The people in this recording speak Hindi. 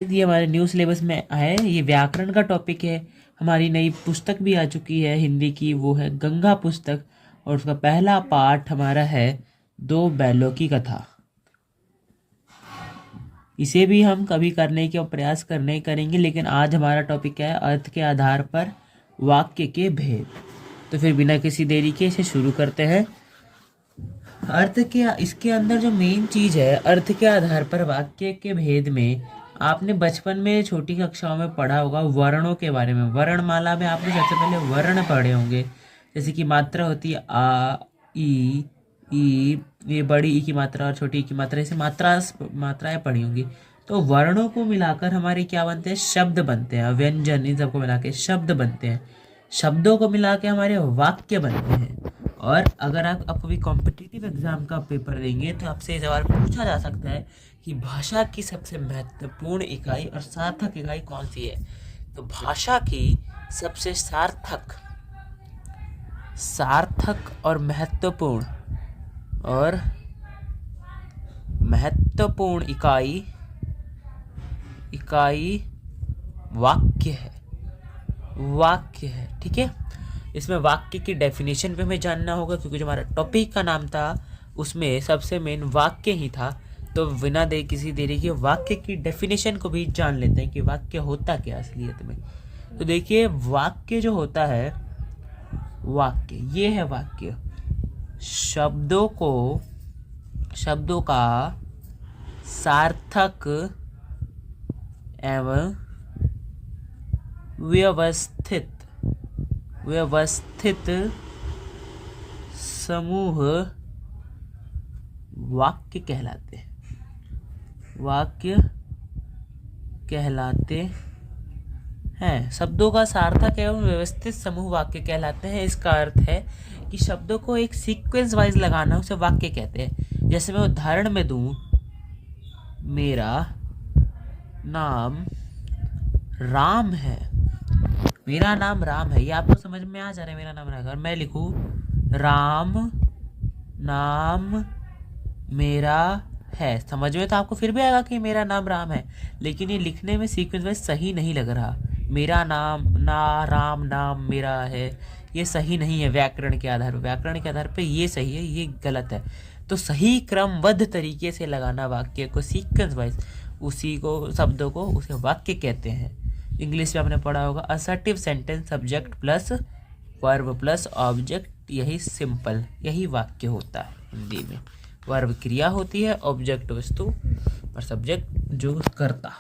ये हमारे न्यू सिलेबस में है, ये व्याकरण का टॉपिक है। हमारी नई पुस्तक भी आ चुकी है हिंदी की, वो है गंगा पुस्तक, और उसका पहला पाठ हमारा है दो बैलों की कथा। इसे भी हम कभी करने के प्रयास करेंगे, लेकिन आज हमारा टॉपिक है अर्थ के आधार पर वाक्य के भेद। तो फिर बिना किसी देरी के इसे शुरू करते हैं। अर्थ के इसके अंदर जो मेन चीज है, अर्थ के आधार पर वाक्य के भेद में, आपने बचपन में छोटी कक्षाओं में पढ़ा होगा वर्णों के बारे में। वर्णमाला में आपने सबसे पहले वर्ण पढ़े होंगे, जैसे कि मात्रा होती है आ, ई, ये बड़ी ई की मात्रा और छोटी ई की मात्रा, ऐसे मात्राएं पढ़ी होंगी। तो वर्णों को मिलाकर हमारे क्या बनते हैं, शब्द बनते हैं। व्यंजन, इन सबको मिला के शब्द बनते हैं। शब्दों को मिला के हमारे वाक्य बनते हैं। और अगर आप कभी कॉम्पिटिटिव एग्जाम का पेपर देंगे तो आपसे ये सवाल पूछा जा सकता है कि भाषा की सबसे महत्वपूर्ण इकाई और सार्थक इकाई कौन सी है। तो भाषा की सबसे सार्थक और महत्वपूर्ण इकाई वाक्य है। ठीक है, इसमें वाक्य की डेफिनेशन पे हमें जानना होगा, क्योंकि जो हमारा टॉपिक का नाम था उसमें सबसे मेन वाक्य ही था। तो बिना किसी देरी के वाक्य की डेफिनेशन को भी जान लेते हैं कि वाक्य होता क्या असलियत में। तो देखिए, वाक्य जो होता है, ये है वाक्य। शब्दों का सार्थक एवं व्यवस्थित समूह वाक्य कहलाते हैं। शब्दों का सार्थक एवं व्यवस्थित समूह वाक्य कहलाते हैं। इसका अर्थ है कि शब्दों को एक सीक्वेंस वाइज लगाना, उसे वाक्य कहते हैं। जैसे मैं उदाहरण में दूं, मेरा नाम राम है। मेरा नाम राम है, ये आपको समझ में आ जा रहा है। मेरा नाम राम है। मैं लिखूं राम नाम मेरा है, समझ में तो आपको फिर भी आएगा कि मेरा नाम राम है, लेकिन ये लिखने में सीक्वेंस वाइज सही नहीं लग रहा। मेरा नाम राम नाम मेरा है, ये सही नहीं है। व्याकरण के आधार पे ये सही है, ये गलत है। तो सही क्रमबद्ध तरीके से लगाना वाक्य को, सीक्वेंस वाइज, उसी को शब्दों को उसे वाक्य कहते हैं। इंग्लिश में आपने पढ़ा होगा assertive sentence, subject plus verb plus object, यही वाक्य होता है हिंदी में। वर्ब क्रिया होती है, ऑब्जेक्ट वस्तु और सब्जेक्ट जो कर्ता।